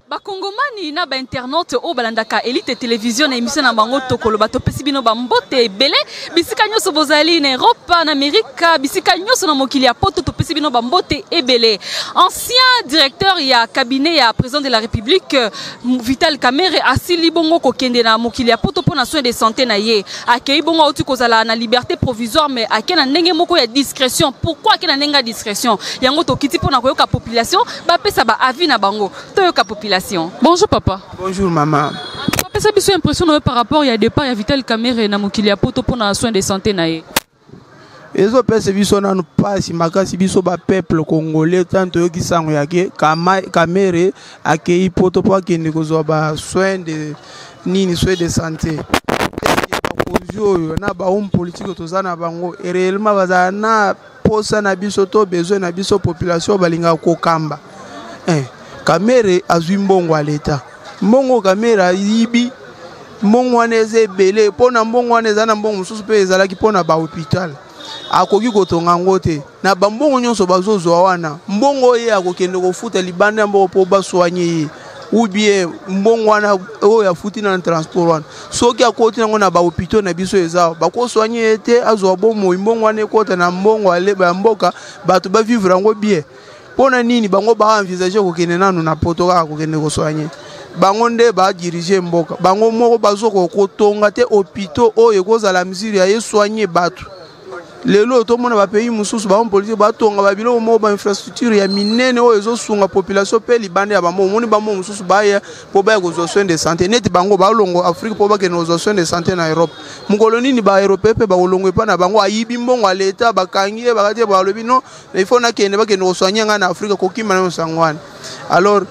Bakongomani na ba internaute o balandaka Elite Télévision na émission na bango tokolo bato pesi bino ba mbote belé bisika nyoso bozali na Europe na Amerika bisika nyoso na mokili ya poto to pesi bino ba mbote ebelé. Ancien directeur ya cabinet ya président de la République Vital Kamerhe asili bongo kokende na mokili ya poto pona soin de santé na ye akei bongo auti kozala na liberté provisoire mais akena ndenge moko ya discrétion. Pourquoi akena ndenge discrétion yango tokiti pona koyoka population ba pesa ba avis na bango toyoka population. Bonjour papa. Bonjour maman. Papa, ça a impression par rapport à départ à Vital Kamerhe na mokili ya poto pour na soin de santé na ye. Ezo pese biso na no pasi makasi biso ba peuple congolais tanto yo kisango yake Kamerhe akei poto po akende kozwa ba soin de nini soin de santé. Oyo na ba homme politique tozana bango réellement bazana na posa na biso to besoin na biso population balinga kokamba. Kamerhe azwi mbongo a l'État. Mbongo Kamerhe yibi mbongo wana eze ebele pona mbongo wana eza na mbongo mosusu mpe ezalaki pona ba hôpital. Akoki kotonga ngo te na bambongo nyonso bazozwa wana mbongo ye akokende kofuta libanda mbongo po basoanye ye ou bien mbongo wana oyo afuti na transport wana soki akoti nango na ba hôpital na biso eza bakosoanye ye te azwa bomo mbongo wana ekota na mbongo ale ba mboka bato ba vivre ngo bien. Pona nini bango ba envisager kokende nanu na poto ka kokende kosoanye bango nde ba diriger mboka bango moko bazoko kotonga te hôpital oyo ekozala misiri ya soigner bato lelo to mona ba pays mususu ba politique ba tonga ba bilo mo ba infrastructure ya minene oyo ezosunga population pe libande ya bambo moni bambo mususu ba ya po ba kozwa soin de santé net bango ba longo Afrique po ba ke kozwa soin de santé na Europe mukoloni ni ba européen pe ba longo pa na bango ayibi mbongo a l'État ba kangie ba kate ba lobi non il faut na kende ba ke soigner nga na Afrique ko kima na sangwana. Alors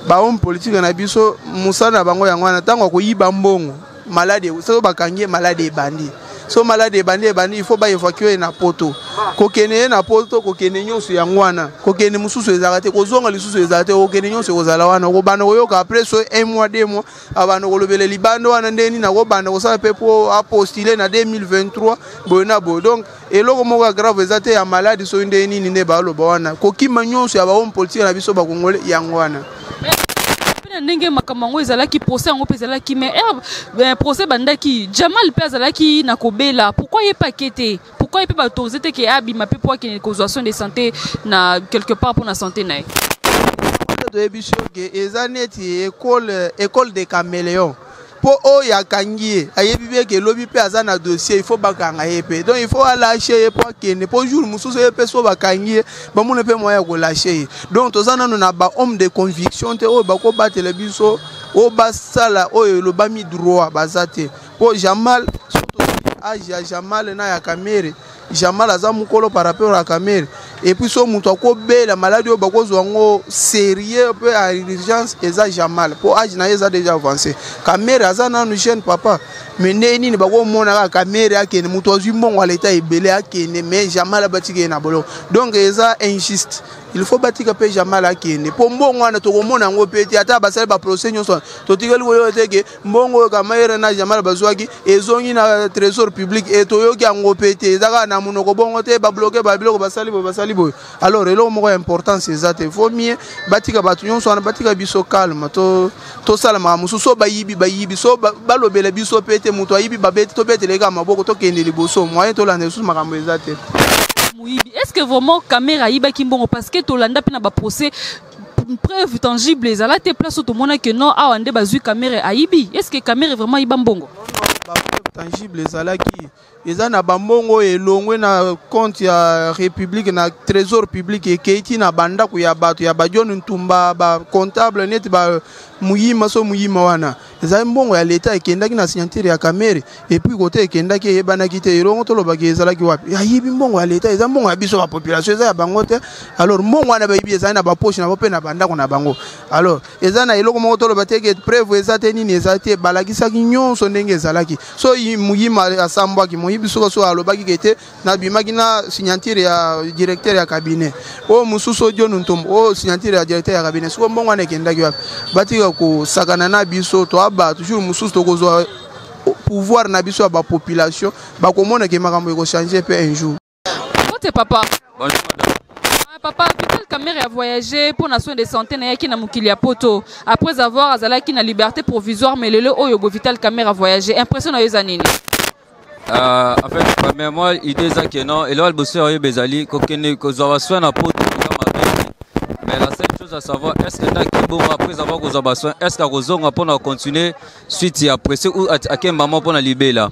ba homme politique na biso musana bango yangwana tango ko yiba mbongo malade so ba kangie malade bandi. So malade bandi il faut ba évacuer na poto kokene na poto kokene nyonso ya ngwana kokene mususu ezalate kozonga lisusu ezalate kokene nyonso kozala wana ko bana koyoka après so 1 mois 2 mois abana kolobele libando wana ndeni na ko bana kosala pe po apostuler na 2023 boyena bo donc eloko moko grave ezate ya malade so ndeni ne ba loba wana kokima nyonso ya ba homme politique na biso ba kongole ya ngwana. Ndenge makamango ezalaki procès ngo pezalaki mais procès bandaki Jamal pe azalaki na kobela pourquoi il pas quitté pourquoi il peut pas autoriser que abima pe pour que causation de santé na quelque part pour la santé na de ebiso ke ezaneti école de caméléon po o ya kangie ayebi be ke lobi pe azana dossier il faut bakanga yepe donc il faut lâcher po kene po jour mususu yepe so bakangie ba mona pe moya ko lâcher donc tozana na ba homme de conviction te o ba ko batela biso o basala o lo ba mi droit bazate po Jamal surtout age Jamal na ya Kamerhe Jamal aza mukolo par rapport à Kamerhe et puis so muto ko bela maladie o bakozwa ngo sérieux peu à urgence eza Jamal po age na eza déjà avancé Kamerhe aza na nu jeune papa mais neni ni bako mona ka Kamerhe akene muto azwi mbongo a l'État ebele akene mais Jamal abatike na bolo donc eza injuste il faut batika pe Jamal akene po mbongo wana to komona ngo peti ata basale ba procès nyonso to tikeli ko yoteke mbongo Kamerhe na Jamal bazwaki ezongi na trésor public et to yoki ngo peti ezaka na munoko bongo te ba bloquer ba biloko basali boy alors eloko moko important c'est ça il faut mieux batika batu nyonso wana batika biso calme to sala mamusu so bayibi so balobela biso pete muto ayibi babete to bete lega maboko to kende liboso moyen to lande sous makambo ezate. Est-ce que vraiment Kamerhe ayiba kimbongo parce que to landa pena ba procès preuve tangible ezalate place to mona que non awande bazui Kamerhe ayibi est-ce que Kamerhe vraiment ayiba mbongo ba preuve tangible ezalaki eza na bambongo elongwe na compte ya République na trésor public ekeiti na banda ku ya bato ya bajon ntumba ba comptable net ba muyima wana eza mbongo ya l'État ekendaki na signature ya Kamerhe et puis côté ekendaki yebana kite elongo to lobaki ezalaki wapi ayibi mbongo ya l'État eza mbongo ya biso ba population eza ya bango te alors mbongo wana bayibi eza na ba poche na bope na banda ko na bango alors eza na eloko moko to lobaki ke preuve eza te nini eza te balakisaki nyonso ndenge ezalaki so muyima asambwaki moyibi so alobaki kete na bimaki na signature ya directeur ya cabinet o mususu John Ntombo o signature ya directeur ya cabinet so mbongo wana ekendaki wapi batika ko sakana na biso to aba toujours mususu to kozwa pouvoir na biso ba population ba komona ke makambo eko changer pe un jour. Bonjour papa. Bonjour madame. Papa, Vital Kamerhe a voyagé pour la soin de santé qui na mukili ya poto après avoir azalaki na liberté provisoire mais lelo oyo bo Vital Kamerhe a voyagé impression na yezanini. En fait, premièrement, l'idée c'est que non, et là le bosseur est bezali kokene kozwa soin na poto mais la seule chose à savoir est-ce que est bon après avoir kozwa soin est-ce que kozonga pour continuer suite après ou à quel moment pour na libérer.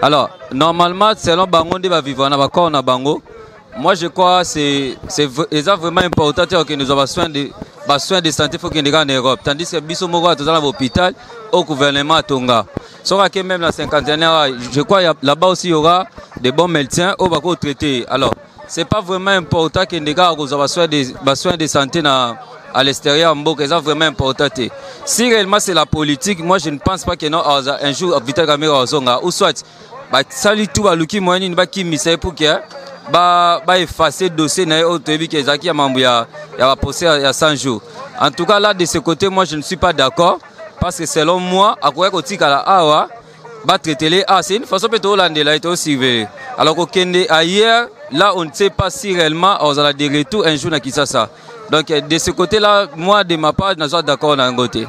Alors, normalement, selon bango de va vivre na bakor na bango. Moi, je crois que c'est vraiment important que nous avons besoin de santé faut qu'il y ait en Europe. Tandis que Bisso Moro dans l'hôpital, au gouvernement à Tonga. Sauf que même la cinquantaine, je crois là-bas aussi il y aura des bons médecins au bas traité. Alors, c'est pas vraiment important que les gars aient besoin de santé à l'extérieur, c'est vraiment important. Si réellement c'est la politique, moi je ne pense pas que non, un jour Vital Kamerhe ou soit, salut tout à l'ouki moyen, il va qui m'y pour que effacer le dossier qui a posé à 100 jours. En tout cas, là, de ce côté, moi, je ne suis pas d'accord. Parce que selon moi, à quoi traiter les c'est une façon de aussi. Alors ailleurs, là, on ne sait pas si réellement on a des retours un jour dans Kinshasa. Donc, de ce côté-là, moi, de ma part, je suis d'accord dans le côté.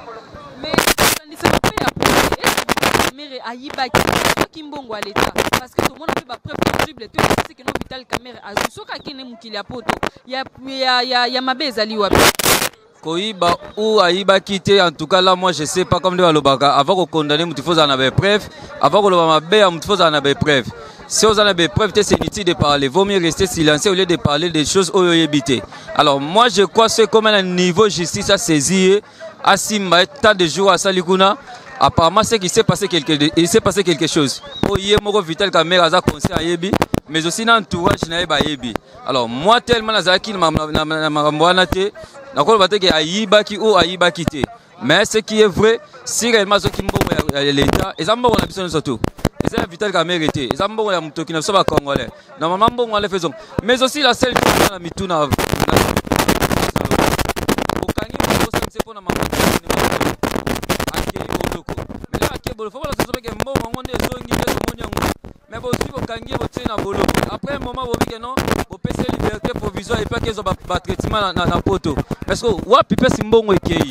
Kimbongo à l'État parce que tout le monde a fait ma preuve possible tout c'est que non Vital Kamerhe a soka kene mukili ya poto ya mabeza liwa koiba ou aiba quitter en tout cas là moi je sais pas comme de balobaka avant qu'on condamner mutu faut en avoir preuve avant qu'on le mabe mutu faut en avoir preuve si on en a preuve c'est inutile de parler vaut mieux rester silencieux au lieu de parler des choses où éviter. Alors moi je crois c'est comme un niveau justice à saisir à Simba tant de jours à Salikuna. Apparemment, c'est qu'il s'est passé quelque chose. Vital Kamerhe a conseillé à Yebi, mais aussi dans l'entourage de Yebi. Alors, moi, tellement Nazaki n'a pas quitté. Mais ce qui est vrai, si réellement l'État, et ça m'a besoin surtout. Et c'est Vital Kamerhe était. Et ça m'a besoin de qui ne sont pas congolais. Normalement, on les faisons. Mais aussi la seule chose dans la mituna. Après un moment, vous voyez que non, vous pouvez liberté provisoire et pas qu'ils ont un traitement dans la poto. Parce que vous pouvez faire bon écueil.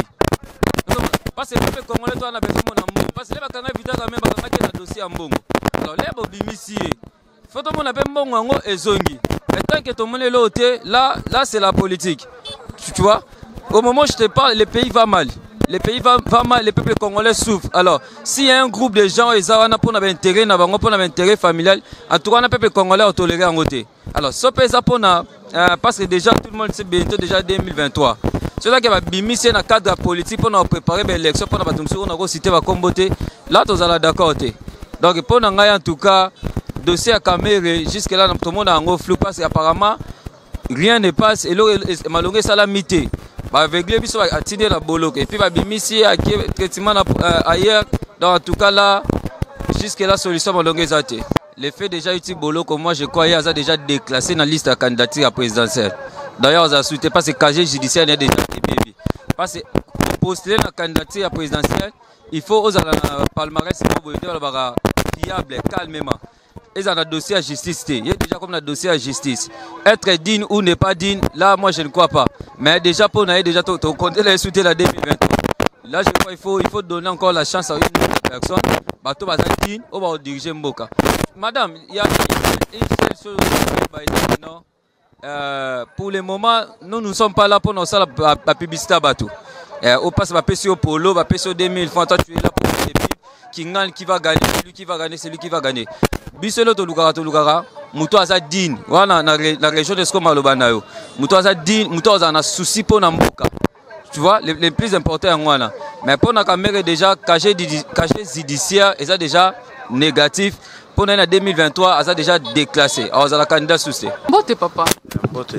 Parce que les Congolais ont besoin de bon. Parce que les Congolais Vital Kamerhe ont un dossier en bon. Alors les bobimisi, faut que mon appelle bon en et zongi. Mais tant que tout le monde est là, c'est la politique. Tu vois? Au moment où je te parle, le pays va mal. Le pays va mal, les peuples congolais souffrent. Alors, s'il y a un groupe de gens, ils ont un intérêt familial, en tout cas, les peuples congolais ont toléré en côté. Alors, ça peut être parce que déjà, tout le monde sait bientôt déjà 2023. C'est là qu'il va bimisser dans le cadre politique pour nous préparer l'élection, pour nous citer la comboté. Là, tous allons d'accord. Donc, pour nous, en tout cas, dossier à Kamerhe, jusque-là, tout le monde a un flou parce qu'apparemment, rien ne passe et malgré ça, la mité. Avec les bisous à tirer la bolo et puis va bimisi à traitement ailleurs dans tout cas là jusque la solution ma longue zate le fait déjà utile bolo comme moi je crois il a déjà déclassé dans la liste de candidature à présidentielle d'ailleurs on a soutenu parce que casier judiciaire est déjà bébé parce que pour postuler la candidature à présidentielle il faut aux palmarès pour fiable calmement. Ils ont un dossier à justice. Il y a déjà comme un dossier à justice. Être digne ou ne pas digne, là, moi, je ne crois pas. Mais déjà, pour nous, déjà, ton compte est soutenu la 2020. Là, je crois qu'il faut donner encore la chance à une autre personne. Bateau va être digne, on va diriger Mboka. Madame, il y a une seule chose. Non. Pour le moment, nous ne sommes pas là pour nous faire la publicité à bateau. On passe à PCO Polo, à PCO 2000. Toi, tu es là pour les pipes. Qui va gagner, celui qui va gagner, celui qui va gagner. Biselo to lugara, muto aza din. Wana la région de Skoma Lobanayo. Muto aza din, muto aza na souci pour Namboka. Tu vois, les plus importants en wana. Mais pour na Kamerhe déjà casier judiciaire, et ça déjà négatif. Pour l'année 2023, ça déjà déclassé. Alors ça la candidat souci. Bote papa. Bote.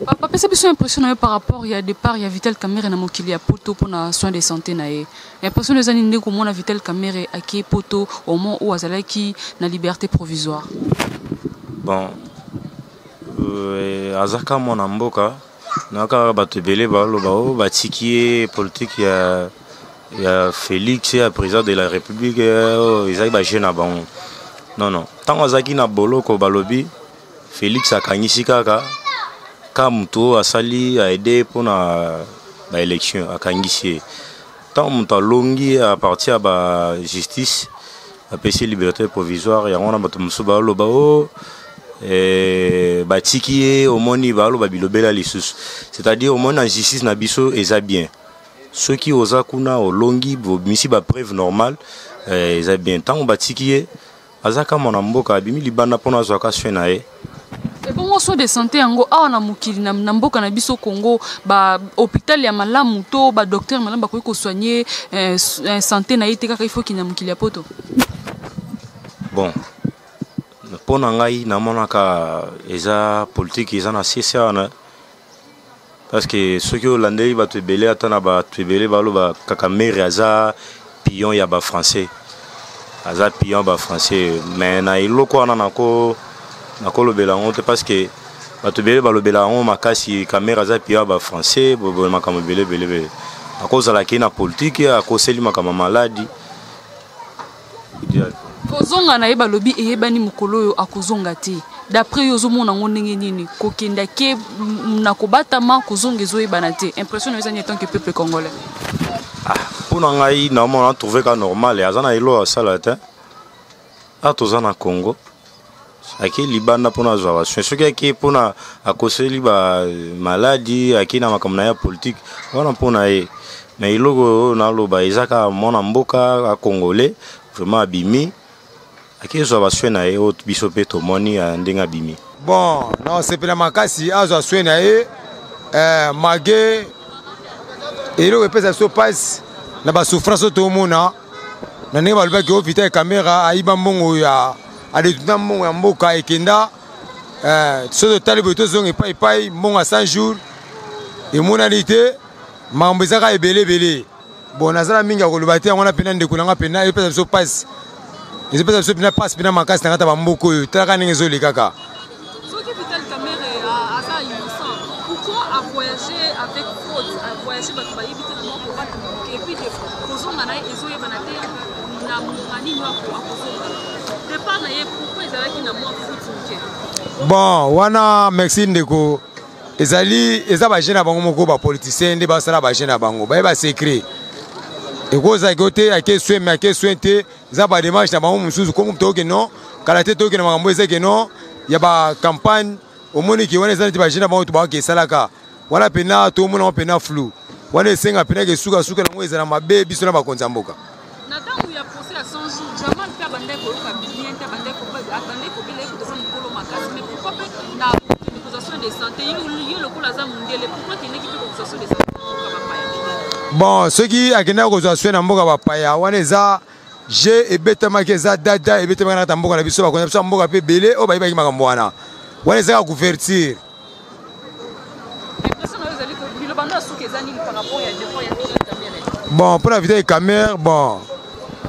Papa, c'est bien impressionnant par rapport il y a départ il y a Vital Kamerhe na mokili ya poto pour na soins de santé na ye. L'impression les années ndeko mona Vital Kamerhe aki poto au moment où azalaki na liberté provisoire. Bon. Azaka mona mboka naka bato belé ba batiki politique ya Félix ya président de la République ezali ba jeune bango. Non. Tant azaki na boloko balobi Félix akangisi kaka aka muto asali a aidé pour na ba élection akangisi tant muto longi à partir ba justice a pesi liberté provisoire ya ngona bato musuba lo ba o batiki au moni ba lo ba bilobela lisusu c'est-à-dire au moni en justice na biso eza bien ceux qui osa kuna au longi bo misi ba preuve normale eza bien tant batiki azaka mona mboka abimi libanda pona zwaka swena e bon soin de santé yango awa na mokili na mboka na biso Congo ba hôpital ya malamu to ba docteur malamu ba ko soigner santé na yete kaka il faut kina mokili ya poto. Bon pona ngai na monaka eza politique eza na CCA na parce que ceux qui hollandais ba te belé atana ba te belé ba lo ba kaka maire aza pion ya ba français aza pion ba français mais na iloko ana nako nakolo belango parce que bato belé ba lo belango makasi caméra za pion ba français bo makamo belé à cause de la kina politique à cause de makama maladie kozonga na yeba lobi eyebani mukolo akozonga te d'après yozo mona ngondenge nini kokenda ke na kobatama kozonga ezoyebana te impression na ezani tant que peuple congolais pour ngai na mona trouver ka normal azana ilo sala te atozana Congo aki libanda pona zwa soin soki aki pona akoseli ba maladie aki na makamna ya politique wana pona e mais iloko na loba ezaka mona mboka a congolais vraiment abimi aki zwa soin na e autre biso pe to moni ndinga bimi bon non c'est pena makasi azwa soin na e magé elo pesa so passe na ba souffrance to mona na ne balba ki ofita caméra aiba mbongo ya adetuna mbongo ya mboka ekenda so de talibo to zonge pai mbongo 100 jours et monalité mambo ezaka ebele bon nazala mingi akoloba te ngona pena ndeko nanga pena e pesa so passe les pesa so pena passe pena makasi na ngata ba mboko yo talaka ndenge ezoli kaka soki vital caméra asa innocent pourquoi a voyager avec faute a voyager bato ba yibite na moko ba et puis kozonga na ezoyebana te na mungani wako akozonga départ na ye pourquoi ezalaki na mwa foot bon wana merci ndeko ezali eza ba jeune bango moko ba politicien nde ba sala ba jeune bango ba ba secret ekoza côté ake sweme ake swente za ba démarche na bango mususu comme toke non kala te toke na makambo ezeke non ya ba campagne au moni ki wana ezali ba jeune bango to ba ke salaka wana pena to mona pena flou wana esenga pena ke suka na ngo ezala mabe biso na ba konza mboka na tangu ya procès à 100 jours jamal pe bande ko ka bien te bande ko ba attendre ko bile ko to son kolo makasi mais pourquoi pas na accusation de santé yo le kula za mundial pourquoi tu n'es qui accusation de santé bon ceux qui a gagné accusation na mboka ba paya wana eza je ebetama ke za dada ebetama na mboka na biso ba ko na mboka pe belé o ba iba ki makambo wana eza couverture bon pour la vidéo caméra bon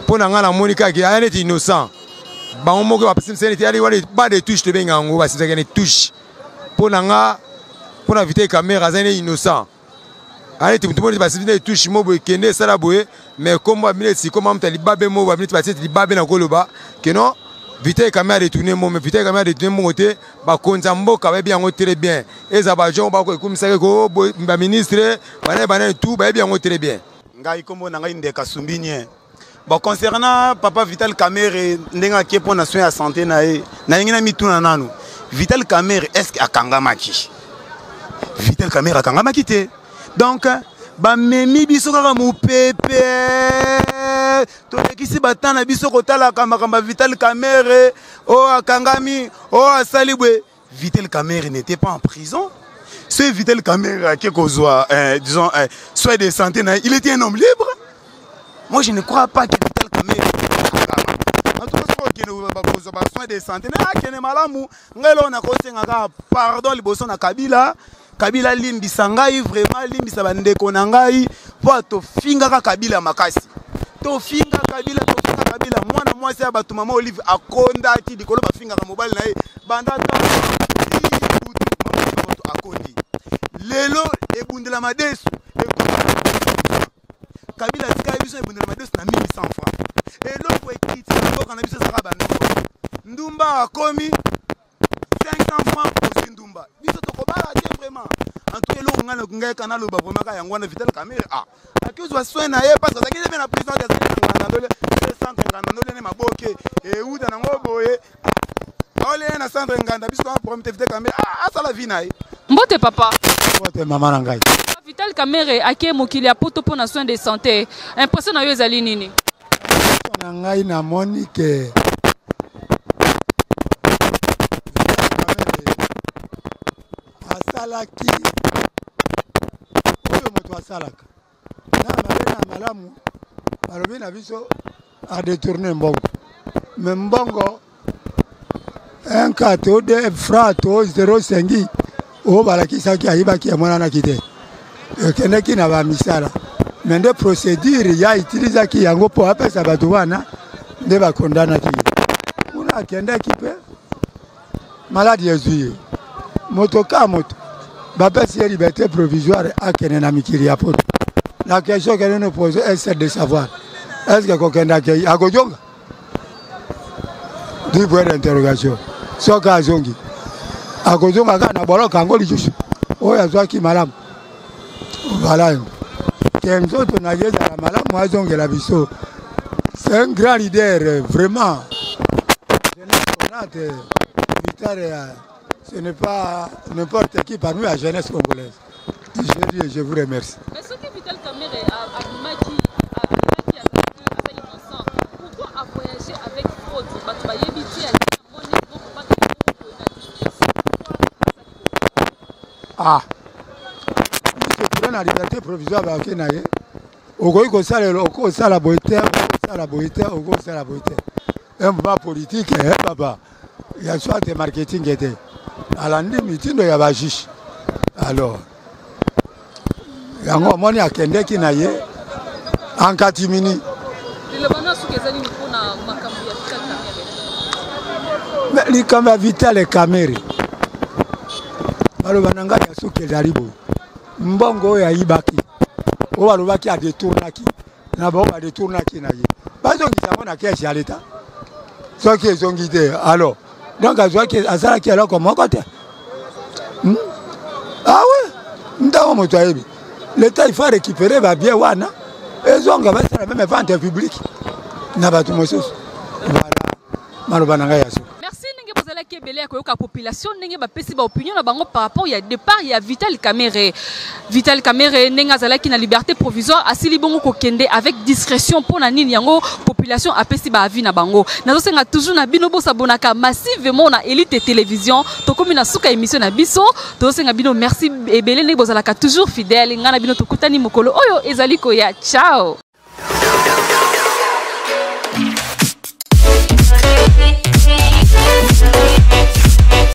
pour na monika qui a été innocent bango moko ba pesi msene ali wale ba de touche te benga ngo ba simsaka ne touche pour na vidéo caméra zane innocent allez tout le monde ba simsaka touche mobo kende sala boye mais comme ba minute comme amta libabe mo ba minute ba tete libabe na koloba que non vidéo caméra retourner mo mais vidéo caméra retourner mo côté ba konza mboka ba bien très bien eza ba jon ba ko kumisa ko ba ministre bana tout ba bien très bien ngai kombo na ngai ndeka sumbinye bon concernant papa Vital Kamerhe ndenga ke pona soin ya santé na e na ngina mituna nanu Vital Kamerhe est-ce akangamaki Vital Kamerhe akangamaki te donc ba memi biso kaka mupepe to ekisi batana biso kotala kamba Vital Kamerhe o akangami o asalibwe Vital Kamerhe n'était pas en prison. Ce Vital Kamerhe qui causa, disons, soin de santé, il était un homme libre. Moi, je ne crois pas que Vital Kamerhe. En tout cas, il a soin de santé. Il est malade. Pardon, il a Kabila. Kabila limbi sangai, vraiment limbi sabande konangai. Pour to finga Kabila makasi. To finga Kabila, moi, c'est abatou maman Olive akonda ti di kolo ba finga mobile na e. Banda akondi lelo ebundela madesu Kabila tika biso ebundela madesu na 1100 francs eloko ekiti mboka na biso saka bando ndumba akomi 500 francs pour Ndumba biso tokobala te vraiment ngana kunga kana lo ba vraiment ka yango na Vital Kamerhe aki uzwa soin na ye parce que zakile na prison ya ngana ndole centre ngana ndole ne maboke uda na ngoboye ole na centre nganda biso ka problème Vital Kamerhe ça la vie na ye mbote papa mbote mama na ngai Vital Kamerhe aki mokili ya poto pour na soin de santé impression na yo ezali nini na ngai na Monique asalaki oyo moto asalaka na mabe na malamu balobi na biso a détourner mbongo mais mbongo 1 4 ou 2 francs to 0,5 o balakisaki ayibaki emonanaki te ekendeki na bamisala mais nde procédure ya utilizaki yango mpo apesa bato wana nde bakondanaki kuna akendeki mpe maladi ezwi ye moto ka moto bapesi ye liberté provisoire akende na mikili ya poto la question que nous nous posons est celle de savoir est-ce que kokendaki akojonga du point d'interrogation soka azongi akozonga kaka na boloka yango lisusu oyo azwaki malamu voilà ke nzoto na ye ezala malamu azongela biso c'est un grand leader vraiment Vital, ce n'est pas n'importe qui parmi la jeunesse congolaise. Je vous remercie. Est-ce que Vital Kamerhe pourquoi a voyagé avec fraude? C'est la liberté provisoire à Kenaye. Au Goïko ça la beauté, un mouvement politique, papa. Il y a soit des marketing qui étaient. À la limite, il y a des chiches. Alors, il y a un moment qui a Kende qui n'a eu en catimini. Mais les caméras Vital et Kamerhe. Balobananga ya soke daribo. Mbongo ya ibaki. O balobaki a détournaki. Na ba ba détournaki na ye. Bazongi sango na caisse ya l'état. Soki ezongi te. Alors, donc azala ki alors comment côté? Ah ouais. Ndawo moto ayebi. L'état il faut récupérer ba bien wana. Ezonga ba sala même vente publique. Na ba tumosusu. Voilà. Balobananga ya soke. La population n'est pas opinion par rapport à départ il y a Vital Kamerhe. Vital Kamerhe n'est pas la liberté provisoire asili bongo kokende avec discrétion pour na nini yango population apesi ba avis na bango. Nazo senga toujours na bino bo sabonaka massivement na Elite Télévision to komi na suka émission na biso to senga bino merci ebele ne bozalaka toujours fidèle ngana bino to kutani mokolo oyo ezali ko ya ciao.